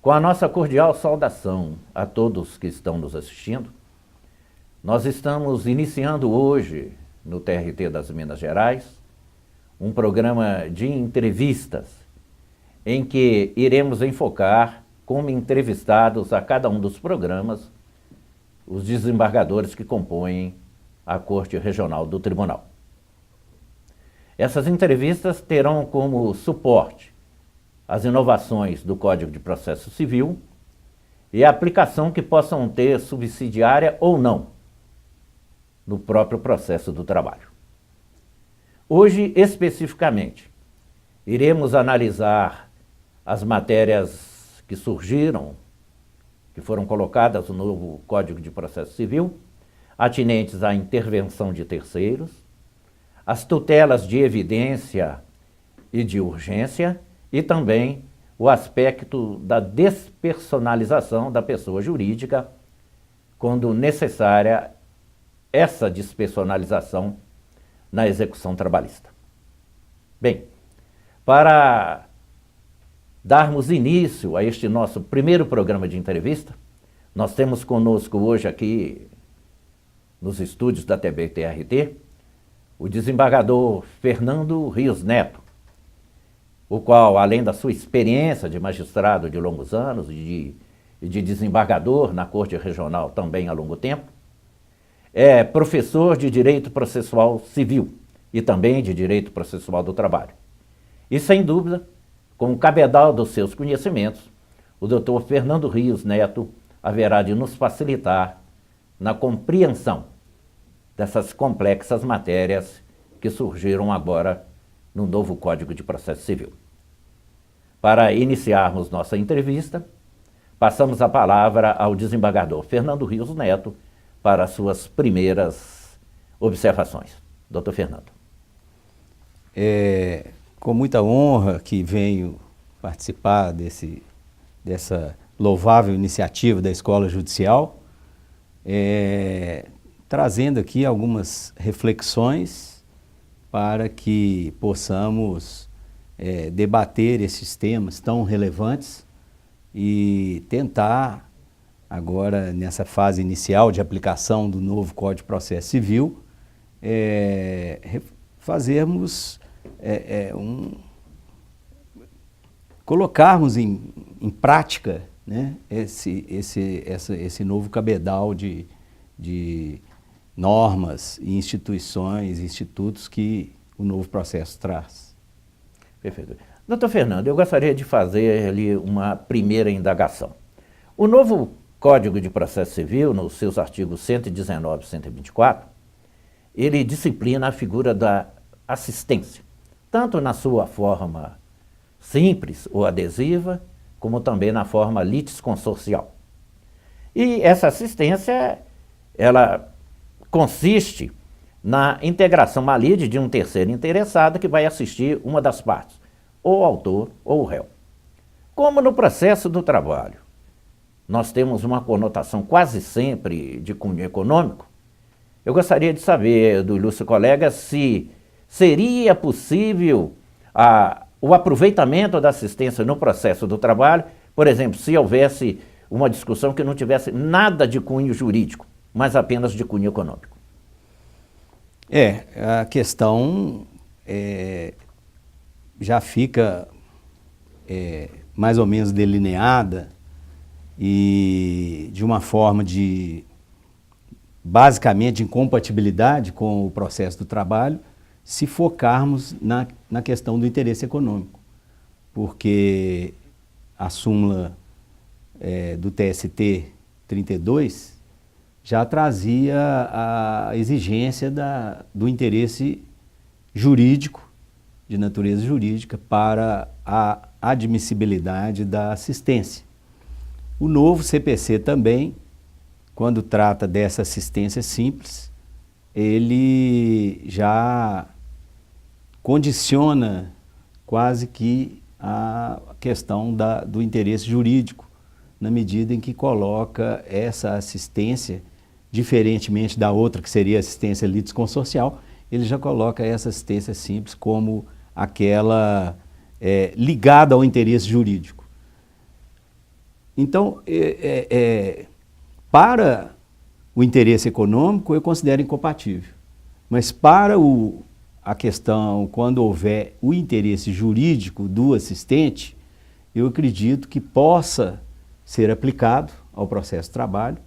Com a nossa cordial saudação a todos que estão nos assistindo, nós estamos iniciando hoje, no TRT das Minas Gerais, um programa de entrevistas em que iremos enfocar como entrevistados a cada um dos programas os desembargadores que compõem a Corte Regional do Tribunal. Essas entrevistas terão como suporte as inovações do Código de Processo Civil e a aplicação que possam ter subsidiária ou não no próprio processo do trabalho. Hoje, especificamente, iremos analisar as matérias que surgiram, que foram colocadas no novo Código de Processo Civil, atinentes à intervenção de terceiros, as tutelas de evidência e de urgência e também o aspecto da despersonalização da pessoa jurídica, quando necessária essa despersonalização na execução trabalhista. Bem, para darmos início a este nosso primeiro programa de entrevista, nós temos conosco hoje aqui, nos estúdios da TBTRT, o desembargador Fernando Rios Neto, o qual, além da sua experiência de magistrado de longos anos e de desembargador na Corte Regional também há longo tempo, é professor de Direito Processual Civil e também de Direito Processual do Trabalho. E, sem dúvida, com o cabedal dos seus conhecimentos, o doutor Fernando Rios Neto haverá de nos facilitar na compreensão dessas complexas matérias que surgiram agora no novo Código de Processo Civil. Para iniciarmos nossa entrevista, passamos a palavra ao desembargador Fernando Rios Neto para suas primeiras observações. Doutor Fernando. Com muita honra que venho participar dessa louvável iniciativa da Escola Judicial, trazendo aqui algumas reflexões para que possamos debater esses temas tão relevantes e tentar, agora nessa fase inicial de aplicação do novo Código de Processo Civil, fazermos colocarmos em prática, né, esse novo cabedal de normas e instituições, institutos que o novo processo traz. Perfeito. Doutor Fernando, eu gostaria de fazer ali uma primeira indagação. O novo Código de Processo Civil, nos seus artigos 119 e 124, ele disciplina a figura da assistência, tanto na sua forma simples ou adesiva, como também na forma litisconsorcial. E essa assistência, ela consiste na integração malide de um terceiro interessado que vai assistir uma das partes, ou o autor ou o réu. Como no processo do trabalho, nós temos uma conotação quase sempre de cunho econômico, eu gostaria de saber do ilustre colega se seria possível o aproveitamento da assistência no processo do trabalho, por exemplo, se houvesse uma discussão que não tivesse nada de cunho jurídico, mas apenas de cunho econômico. A questão já fica mais ou menos delineada e de uma forma basicamente de incompatibilidade com o processo do trabalho, se focarmos na questão do interesse econômico, porque a súmula do TST 32 já trazia a exigência do interesse jurídico, de natureza jurídica, para a admissibilidade da assistência. O novo CPC também, quando trata dessa assistência simples, ele já condiciona quase que a questão do interesse jurídico, na medida em que coloca essa assistência, diferentemente da outra que seria assistência litisconsorcial, ele já coloca essa assistência simples como aquela ligada ao interesse jurídico. Então, para o interesse econômico, eu considero incompatível. Mas para a questão, quando houver o interesse jurídico do assistente, eu acredito que possa ser aplicado ao processo de trabalho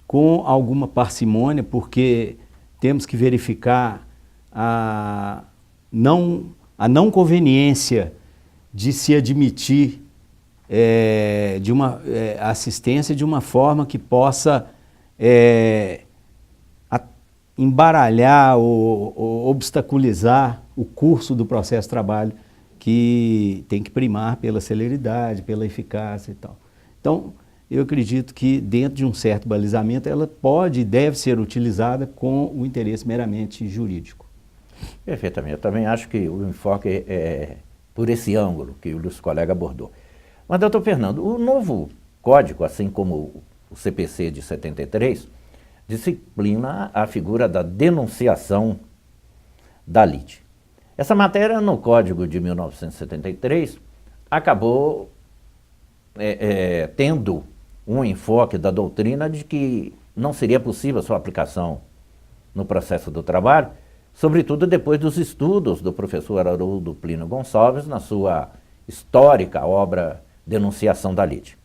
com alguma parcimônia, porque temos que verificar a não conveniência de se admitir de uma assistência de uma forma que possa embaralhar ou obstaculizar o curso do processo de trabalho, que tem que primar pela celeridade, pela eficácia e tal. Então, eu acredito que dentro de um certo balizamento ela pode e deve ser utilizada com o interesse meramente jurídico. Perfeitamente. Eu também acho que o enfoque é por esse ângulo que o nosso colega abordou. Mas, doutor Fernando, o novo código, assim como o CPC de 73, disciplina a figura da denunciação da lide. Essa matéria, no Código de 1973, acabou tendo um enfoque da doutrina de que não seria possível a sua aplicação no processo do trabalho, sobretudo depois dos estudos do professor Haroldo Plínio Gonçalves na sua histórica obra Denunciação da Lide.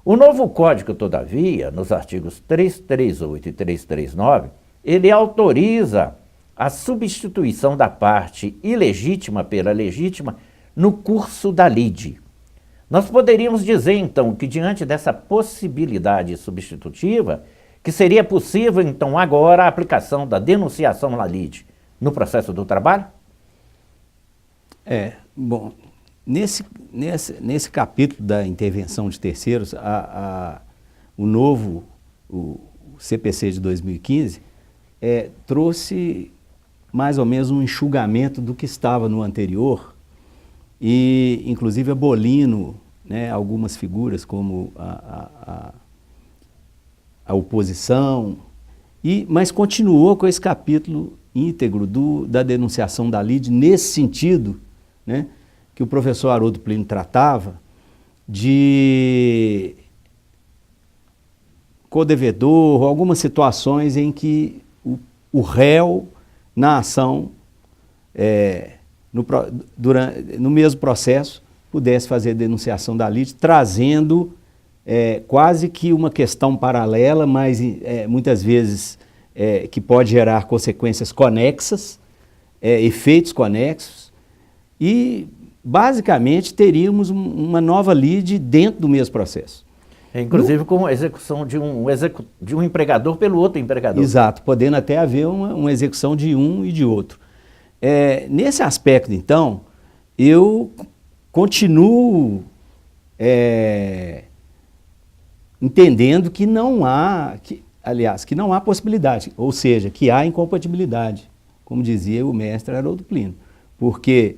O novo Código, todavia, nos artigos 338 e 339, ele autoriza a substituição da parte ilegítima pela legítima no curso da lide. Nós poderíamos dizer, então, que diante dessa possibilidade substitutiva, que seria possível, então, agora a aplicação da denunciação na lide no processo do trabalho? Bom, nesse capítulo da intervenção de terceiros, o CPC de 2015 trouxe mais ou menos um enxugamento do que estava no anterior, e inclusive abolindo, né, algumas figuras como a oposição, mas continuou com esse capítulo íntegro da denunciação da lide, nesse sentido, né, que o professor Haroldo Plínio tratava de codevedor, algumas situações em que o réu na ação, no mesmo processo, pudesse fazer denunciação da lide, trazendo quase que uma questão paralela, mas muitas vezes que pode gerar consequências conexas, efeitos conexos, e basicamente teríamos uma nova lide dentro do mesmo processo. Inclusive com a execução de um empregador pelo outro empregador. Exato, podendo até haver uma execução de um e de outro. Nesse aspecto, então, eu continuo entendendo que não há, que não há possibilidade, ou seja, que há incompatibilidade, como dizia o mestre Haroldo Plínio, porque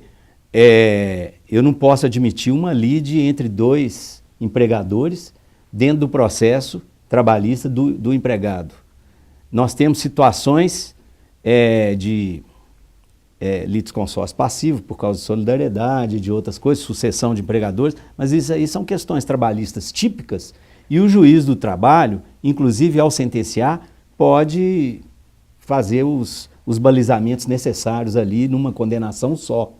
eu não posso admitir uma lide entre dois empregadores dentro do processo trabalhista do empregado. Nós temos situações de litisconsórcio passivo por causa de solidariedade, de outras coisas, sucessão de empregadores, mas isso aí são questões trabalhistas típicas e o juiz do trabalho, inclusive ao sentenciar, pode fazer os balizamentos necessários ali numa condenação só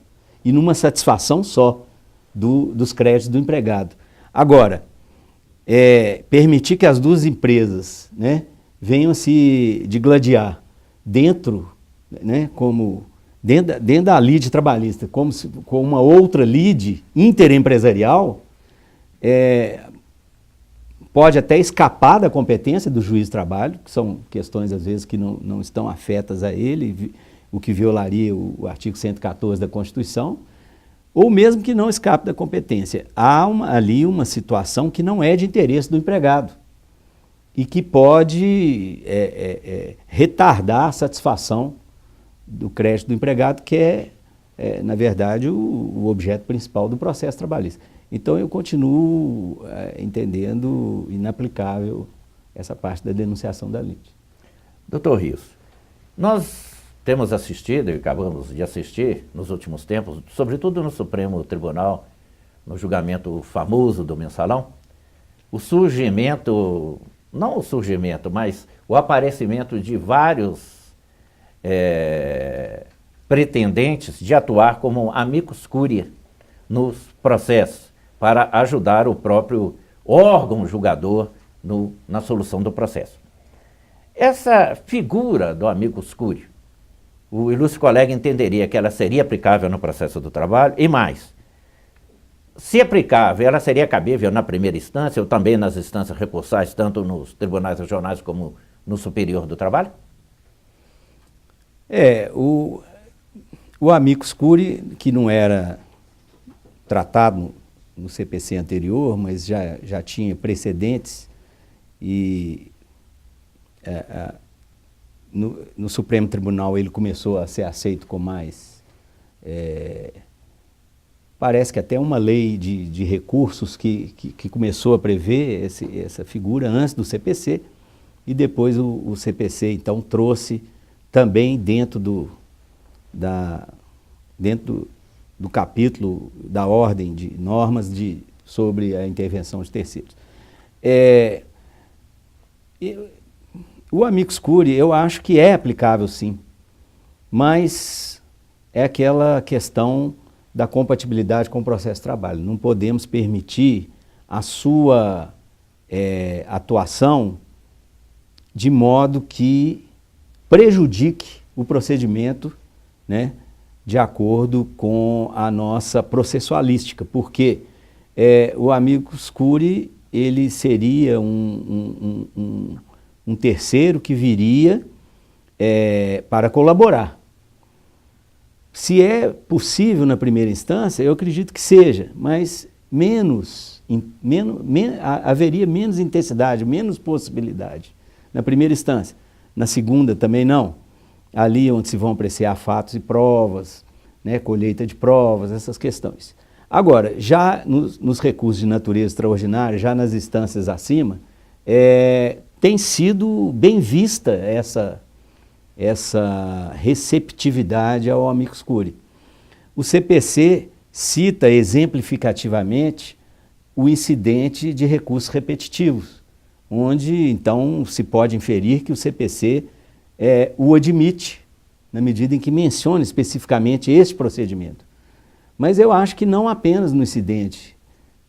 e numa satisfação só dos créditos do empregado. Agora, permitir que as duas empresas, né, venham a se digladiar dentro, né, dentro da lide trabalhista, com uma outra lide interempresarial, pode até escapar da competência do juiz de trabalho, que são questões às vezes que não estão afetas a ele, o que violaria o artigo 114 da Constituição, ou mesmo que não escape da competência. Há ali uma situação que não é de interesse do empregado e que pode retardar a satisfação do crédito do empregado, que é na verdade, o objeto principal do processo trabalhista. Então, eu continuo entendendo inaplicável essa parte da denunciação da lide. Doutor Rios, nós temos assistido e acabamos de assistir nos últimos tempos, sobretudo no Supremo Tribunal, no julgamento famoso do Mensalão, o surgimento, não o surgimento, mas o aparecimento de vários pretendentes de atuar como amicus curiae nos processos, para ajudar o próprio órgão julgador na solução do processo. Essa figura do amicus curiae, o ilustre colega entenderia que ela seria aplicável no processo do trabalho, e mais, se aplicável, ela seria cabível na primeira instância ou também nas instâncias recursais, tanto nos tribunais regionais como no Superior do Trabalho? O amicus curiae, que não era tratado no CPC anterior, mas já tinha precedentes, e no Supremo Tribunal ele começou a ser aceito com mais... parece que até uma lei de recursos que começou a prever essa figura antes do CPC, e depois o CPC então trouxe também dentro do capítulo da ordem de normas sobre a intervenção de terceiros. O amicus curiae eu acho que é aplicável sim, mas é aquela questão da compatibilidade com o processo de trabalho. Não podemos permitir a sua atuação de modo que prejudique o procedimento, né, de acordo com a nossa processualística, porque o amicus curiae ele seria um terceiro que viria para colaborar. Se é possível na primeira instância, eu acredito que seja, mas haveria menos intensidade, menos possibilidade na primeira instância. Na segunda também não. Ali onde se vão apreciar fatos e provas, né, colheita de provas, essas questões. Agora, já nos recursos de natureza extraordinária, já nas instâncias acima, tem sido bem vista essa receptividade ao amicus curiae. O CPC cita exemplificativamente o incidente de recursos repetitivos, onde então se pode inferir que o CPC o admite, na medida em que menciona especificamente esse procedimento. Mas eu acho que não apenas no incidente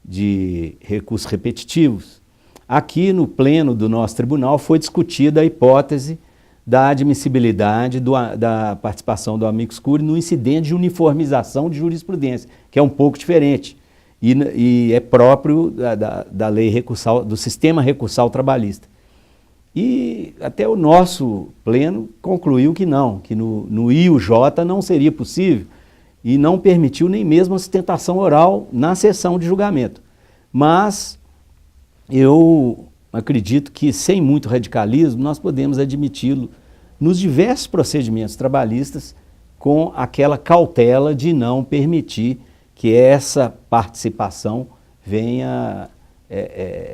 de recursos repetitivos. Aqui no pleno do nosso tribunal foi discutida a hipótese da admissibilidade da participação do amicus curiae no incidente de uniformização de jurisprudência, que é um pouco diferente e é próprio da lei recursal, do sistema recursal trabalhista. E até o nosso pleno concluiu que não, que no IUJ não seria possível e não permitiu nem mesmo a sustentação oral na sessão de julgamento. Mas eu acredito que, sem muito radicalismo, nós podemos admiti-lo nos diversos procedimentos trabalhistas com aquela cautela de não permitir que essa participação venha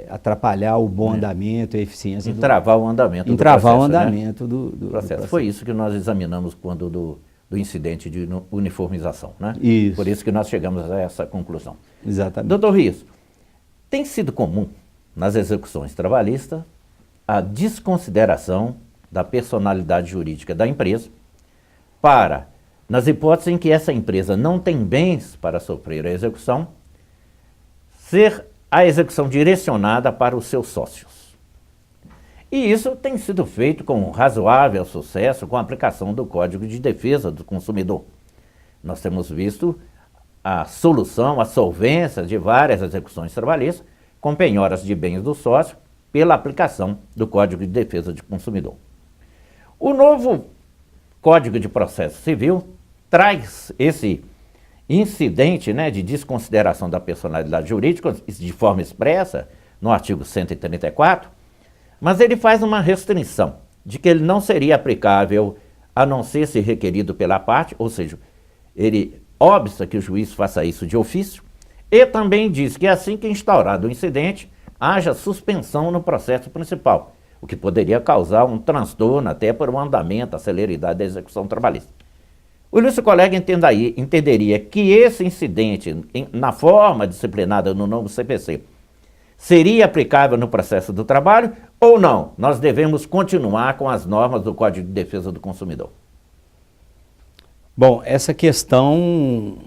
atrapalhar o bom andamento e a eficiência. Entravar o andamento do processo. Foi isso que nós examinamos quando do incidente de uniformização, né? Isso. Por isso que nós chegamos a essa conclusão. Exatamente. Doutor Rios, tem sido comum nas execuções trabalhistas a desconsideração da personalidade jurídica da empresa para, nas hipóteses em que essa empresa não tem bens para sofrer a execução, ser a execução direcionada para os seus sócios. E isso tem sido feito com razoável sucesso com a aplicação do Código de Defesa do Consumidor. Nós temos visto a solução, a solvência de várias execuções trabalhistas com penhoras de bens do sócio pela aplicação do Código de Defesa do Consumidor. O novo Código de Processo Civil traz esse incidente, né, de desconsideração da personalidade jurídica de forma expressa no artigo 134, mas ele faz uma restrição de que ele não seria aplicável a não ser se requerido pela parte, ou seja, ele obsta que o juiz faça isso de ofício, e também diz que assim que instaurado o incidente, haja suspensão no processo principal, o que poderia causar um transtorno até por um andamento, a celeridade da execução trabalhista. O ilustre colega entenderia que esse incidente, na forma disciplinada no novo CPC, seria aplicável no processo do trabalho ou não? Nós devemos continuar com as normas do Código de Defesa do Consumidor. Bom, essa questão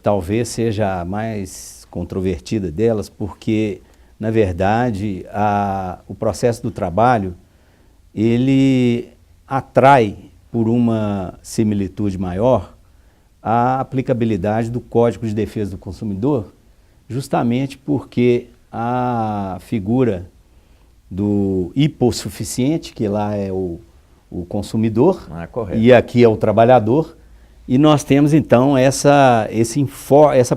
talvez seja a mais controvertida delas, porque, na verdade, o processo do trabalho, ele atrai, por uma similitude maior, a aplicabilidade do Código de Defesa do Consumidor, justamente porque a figura do hipossuficiente, que lá é o consumidor, e aqui é o trabalhador, e nós temos então essa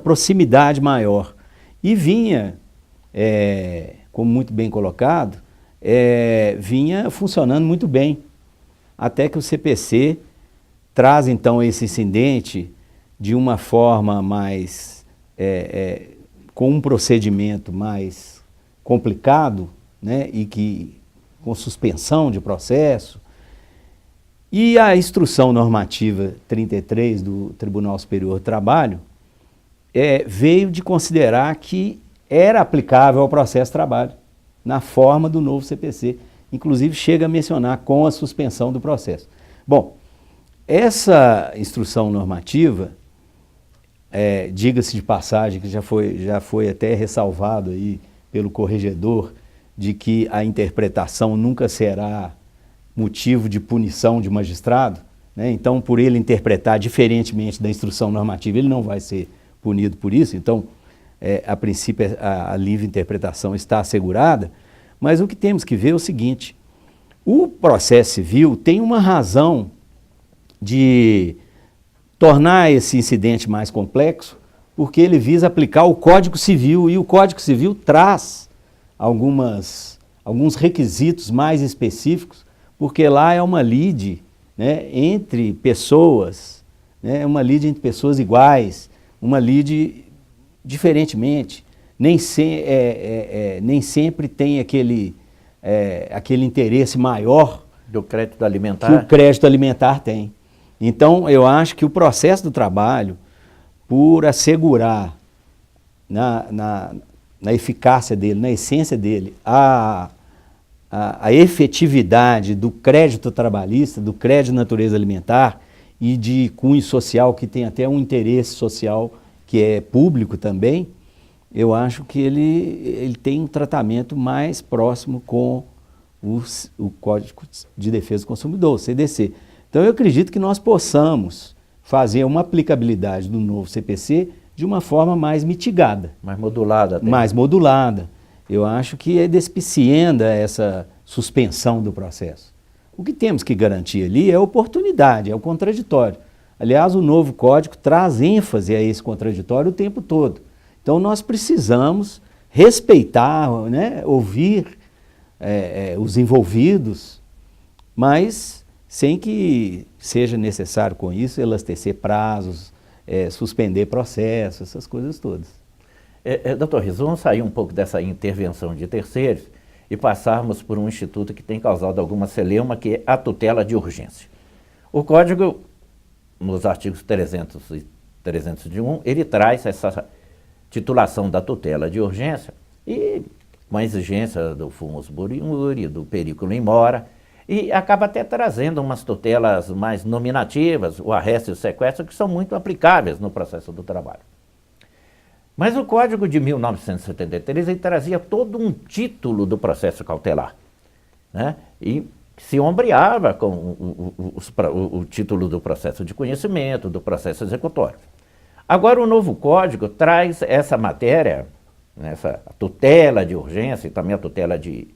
proximidade maior. E vinha, como muito bem colocado, vinha funcionando muito bem, até que o CPC traz então esse incidente de uma forma mais, com um procedimento mais complicado, né, e com suspensão de processo. E a instrução normativa 33 do Tribunal Superior do Trabalho veio de considerar que era aplicável ao processo de trabalho, na forma do novo CPC. Inclusive chega a mencionar com a suspensão do processo. Bom, essa instrução normativa, diga-se de passagem, que já foi até ressalvado aí pelo corregedor, de que a interpretação nunca será motivo de punição de magistrado, né? Então, por ele interpretar diferentemente da instrução normativa, ele não vai ser punido por isso. Então, a princípio, a livre interpretação está assegurada, mas o que temos que ver é o seguinte: o processo civil tem uma razão de tornar esse incidente mais complexo, porque ele visa aplicar o Código Civil, e o Código Civil traz alguns requisitos mais específicos, porque lá é uma lide, né, entre pessoas, né, uma lide entre pessoas iguais, uma lide diferentemente. Nem sempre tem aquele interesse maior do crédito alimentar. Que o crédito alimentar tem. Então, eu acho que o processo do trabalho, por assegurar na eficácia dele, na essência dele, a efetividade do crédito trabalhista, do crédito de natureza alimentar e de cunho social, que tem até um interesse social que é público também, eu acho que ele tem um tratamento mais próximo com o Código de Defesa do Consumidor, o CDC. Então, eu acredito que nós possamos fazer uma aplicabilidade do novo CPC de uma forma mais mitigada. Mais modulada. Até. Mais modulada. Eu acho que é despicienda essa suspensão do processo. O que temos que garantir ali é a oportunidade, é o contraditório. Aliás, o novo código traz ênfase a esse contraditório o tempo todo. Então, nós precisamos respeitar, né, ouvir os envolvidos, mas sem que seja necessário com isso elastecer prazos, suspender processos, essas coisas todas. Doutor Riso, vamos sair um pouco dessa intervenção de terceiros e passarmos por um instituto que tem causado alguma celeuma, que é a tutela de urgência. O Código, nos artigos 300 e 301, ele traz essa titulação da tutela de urgência e com a exigência do fumus buriuri, do periculum in mora, e acaba até trazendo umas tutelas mais nominativas, o arresto e o sequestro, que são muito aplicáveis no processo do trabalho. Mas o Código de 1973 ele trazia todo um título do processo cautelar, né? E se ombreava com o título do processo de conhecimento, do processo executório. Agora o novo Código traz essa matéria, essa tutela de urgência e também a tutela de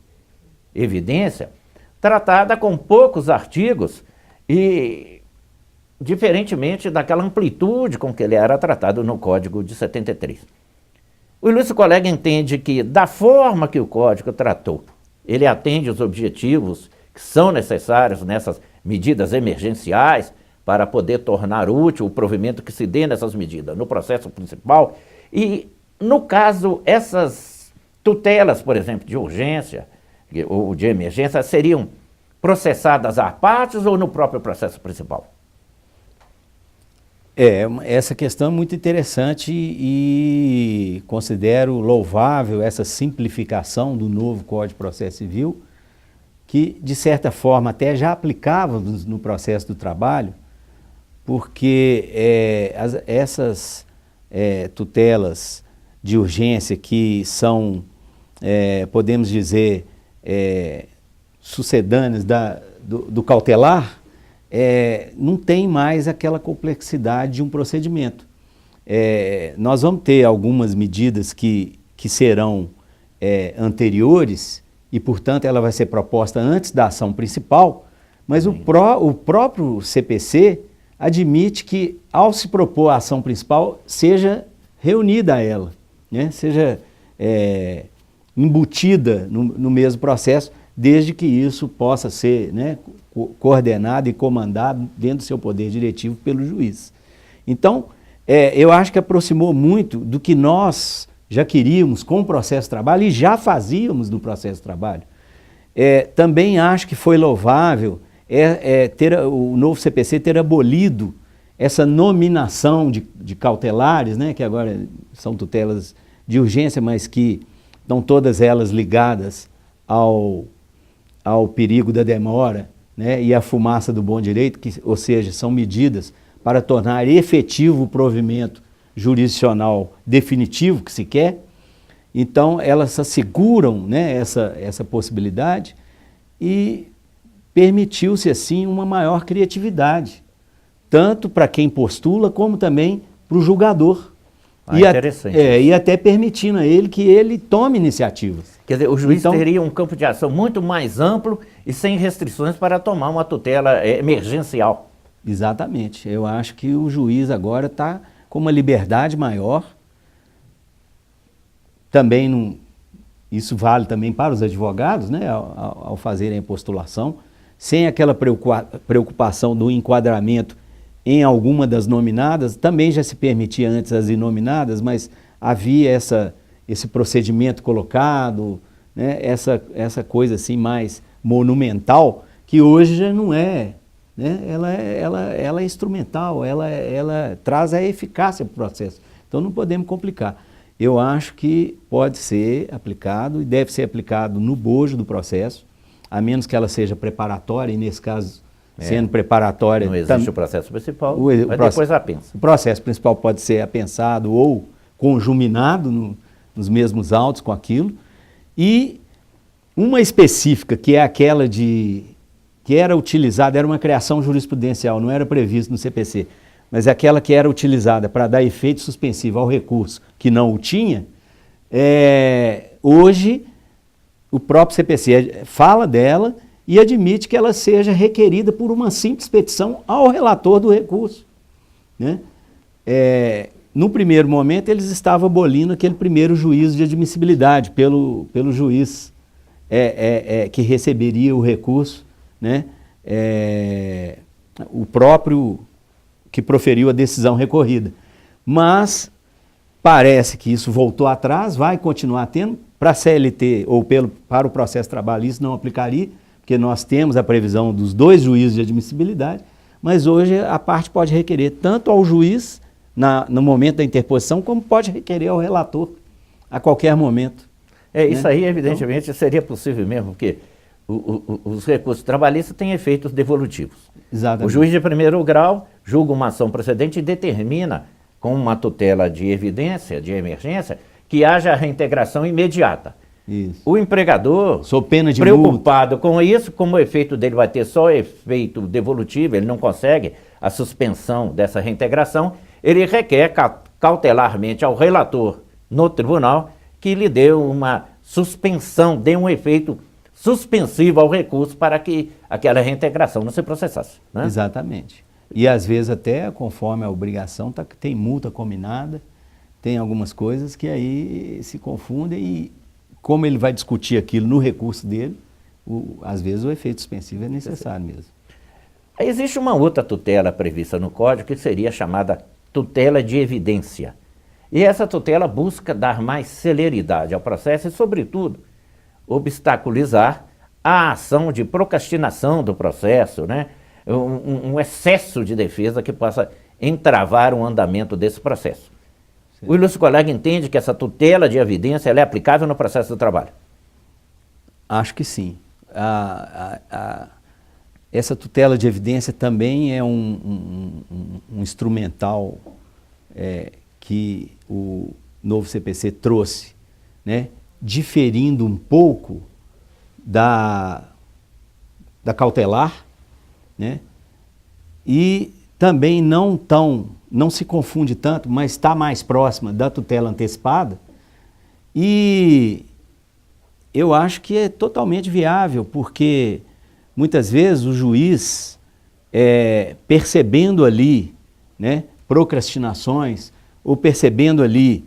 evidência, tratada com poucos artigos e diferentemente daquela amplitude com que ele era tratado no Código de 73. O ilustre colega entende que, da forma que o Código tratou, ele atende os objetivos que são necessários nessas medidas emergenciais para poder tornar útil o provimento que se dê nessas medidas no processo principal. E, no caso, essas tutelas, por exemplo, de urgência ou de emergência, seriam processadas à partes ou no próprio processo principal? Essa questão é muito interessante e considero louvável essa simplificação do novo Código de Processo Civil, que, de certa forma, até já aplicávamos no processo do trabalho, porque essas tutelas de urgência que são, podemos dizer, sucedâneas do cautelar, não tem mais aquela complexidade de um procedimento. Nós vamos ter algumas medidas que serão anteriores e, portanto, ela vai ser proposta antes da ação principal, mas o próprio CPC admite que, ao se propor a ação principal, seja reunida a ela, né? Seja embutida no mesmo processo, desde que isso possa ser, né, coordenado e comandado dentro do seu poder diretivo pelo juiz. Então, eu acho que aproximou muito do que nós já queríamos com o processo de trabalho e já fazíamos no processo de trabalho. Também acho que foi louvável o novo CPC ter abolido essa nominação de cautelares, né, que agora são tutelas de urgência, mas que estão todas elas ligadas ao perigo da demora, né, e à fumaça do bom direito, ou seja, são medidas para tornar efetivo o provimento jurisdicional definitivo que se quer. Então, elas asseguram, né, essa possibilidade e permitiu-se, assim, uma maior criatividade, tanto para quem postula, como também para o julgador. Interessante. E até permitindo a ele que ele tome iniciativas. Quer dizer, o juiz teria um campo de ação muito mais amplo e sem restrições para tomar uma tutela emergencial. Exatamente. Eu acho que o juiz agora está com uma liberdade maior. Também isso vale também para os advogados, né, ao fazerem a postulação, sem aquela preocupação do enquadramento em alguma das nominadas. Também já se permitia antes as inominadas, mas havia esse procedimento colocado, né, essa coisa assim mais monumental, que hoje já não é, né, ela é instrumental, ela traz a eficácia para o processo. Então não podemos complicar. Eu acho que pode ser aplicado e deve ser aplicado no bojo do processo, a menos que ela seja preparatória, e nesse caso, sendo preparatória... Não existe o processo principal, mas depois apensa. O processo principal pode ser apensado ou conjuminado nos mesmos autos com aquilo. E uma específica, que é aquela que era utilizada, era uma criação jurisprudencial, não era previsto no CPC, mas aquela que era utilizada para dar efeito suspensivo ao recurso que não o tinha, hoje o próprio CPC fala dela e admite que ela seja requerida por uma simples petição ao relator do recurso, né? No primeiro momento, eles estavam abolindo aquele primeiro juízo de admissibilidade pelo juiz que receberia o recurso, né? O próprio que proferiu a decisão recorrida. Mas parece que isso voltou atrás, vai continuar tendo. Para a CLT ou para o processo trabalhista não aplicaria, porque nós temos a previsão dos 2 juízos de admissibilidade, mas hoje a parte pode requerer tanto ao juiz no momento da interposição, como pode requerer ao relator a qualquer momento. Isso aí, evidentemente, então, seria possível mesmo, porque os recursos trabalhistas têm efeitos devolutivos. Exatamente. O juiz de primeiro grau julga uma ação precedente e determina, com uma tutela de evidência, de emergência, que haja reintegração imediata. Isso. O empregador, sob pena de preocupado com isso, como o efeito dele vai ter só efeito devolutivo, ele não consegue a suspensão dessa reintegração, ele requer cautelarmente ao relator no tribunal que lhe dê uma suspensão, dê um efeito suspensivo ao recurso para que aquela reintegração não se processasse, né? Exatamente. E às vezes até, conforme a obrigação, tem multa combinada, tem algumas coisas que aí se confundem e como ele vai discutir aquilo no recurso dele, às vezes o efeito suspensivo é necessário mesmo. Existe uma outra tutela prevista no Código que seria chamada tutela de evidência. E essa tutela busca dar mais celeridade ao processo e, sobretudo, obstaculizar a ação de procrastinação do processo, né? Um excesso de defesa que possa entravar o andamento desse processo. Sim. O ilustre colega entende que essa tutela de evidência ela é aplicável no processo do trabalho? Acho que sim. Essa tutela de evidência também é um instrumental que o novo CPC trouxe, né? Diferindo um pouco da cautelar, né? E também não se confunde tanto, mas está mais próxima da tutela antecipada. E eu acho que é totalmente viável, porque muitas vezes o juiz, percebendo ali, né, procrastinações, ou percebendo ali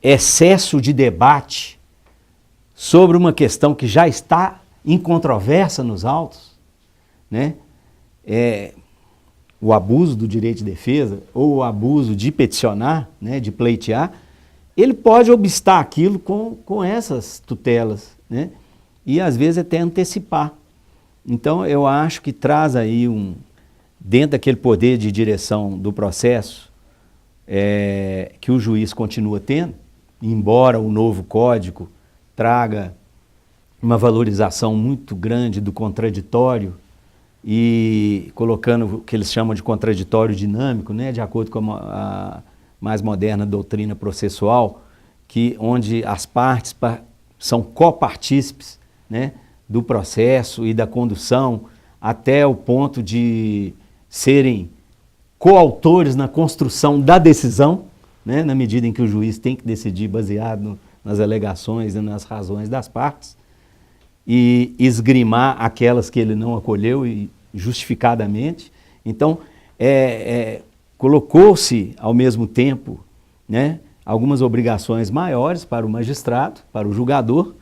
excesso de debate sobre uma questão que já está em controvérsia nos autos, né, o abuso do direito de defesa ou o abuso de peticionar, né, de pleitear, ele pode obstar aquilo com essas tutelas, né, e às vezes até antecipar. Então eu acho que traz aí dentro daquele poder de direção do processo que o juiz continua tendo, embora o novo código traga uma valorização muito grande do contraditório e colocando o que eles chamam de contraditório dinâmico, né, de acordo com a mais moderna doutrina processual, onde as partes são copartícipes, né, do processo e da condução, até o ponto de serem coautores na construção da decisão, né, na medida em que o juiz tem que decidir baseado nas alegações e nas razões das partes, e esgrimar aquelas que ele não acolheu e justificadamente. Então, colocou-se ao mesmo tempo, né, algumas obrigações maiores para o magistrado, para o julgador,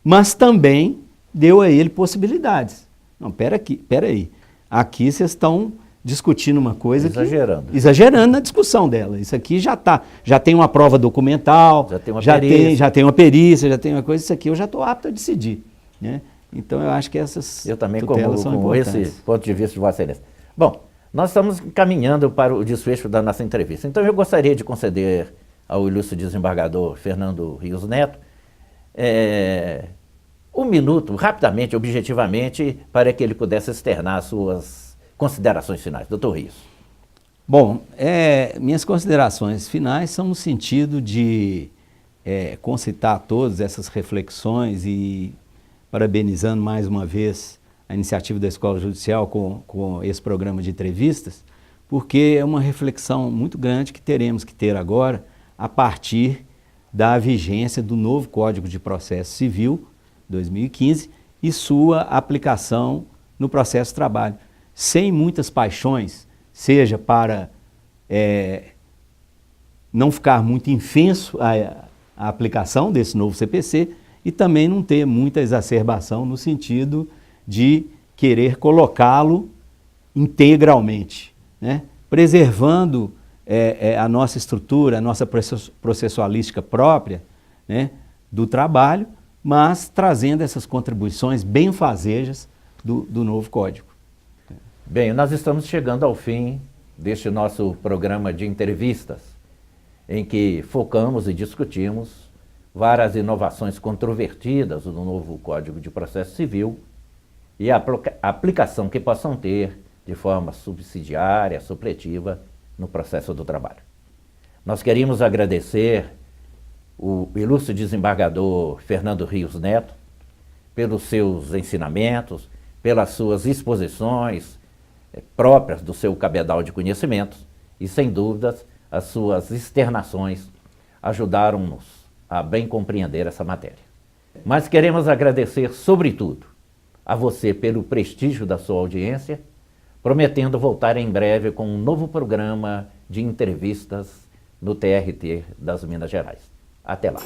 mas também deu a ele possibilidades. Não, peraí, aqui vocês estão discutindo uma coisa exagerando na discussão dela. Isso aqui já tem uma prova documental, já tem uma perícia, já tem uma coisa, isso aqui eu já estou apto a decidir, né? Então eu acho que essas eu também com esse ponto de vista de Vossa Excelência. Bom, nós estamos caminhando para o desfecho da nossa entrevista. Então eu gostaria de conceder ao ilustre desembargador Fernando Rios Neto 1 minuto, rapidamente, objetivamente, para que ele pudesse externar as suas considerações finais. Doutor Rios. Bom, minhas considerações finais são no sentido de concitar todas essas reflexões e parabenizando mais uma vez a iniciativa da Escola Judicial com esse programa de entrevistas, porque é uma reflexão muito grande que teremos que ter agora a partir da vigência do novo Código de Processo Civil, 2015, e sua aplicação no processo de trabalho. Sem muitas paixões, seja para não ficar muito infenso a aplicação desse novo CPC e também não ter muita exacerbação no sentido de querer colocá-lo integralmente, né? Preservando a nossa estrutura, a nossa processualística própria, né, do trabalho, mas trazendo essas contribuições benfazejas do novo Código. Bem, nós estamos chegando ao fim deste nosso programa de entrevistas, em que focamos e discutimos várias inovações controvertidas do novo Código de Processo Civil e a aplicação que possam ter de forma subsidiária, supletiva, no processo do trabalho. Nós queríamos agradecer o ilustre desembargador Fernando Rios Neto pelos seus ensinamentos, pelas suas exposições próprias do seu cabedal de conhecimentos e, sem dúvidas, as suas externações ajudaram-nos a bem compreender essa matéria. Mas queremos agradecer, sobretudo, a você pelo prestígio da sua audiência, prometendo voltar em breve com um novo programa de entrevistas no TRT das Minas Gerais. Até lá.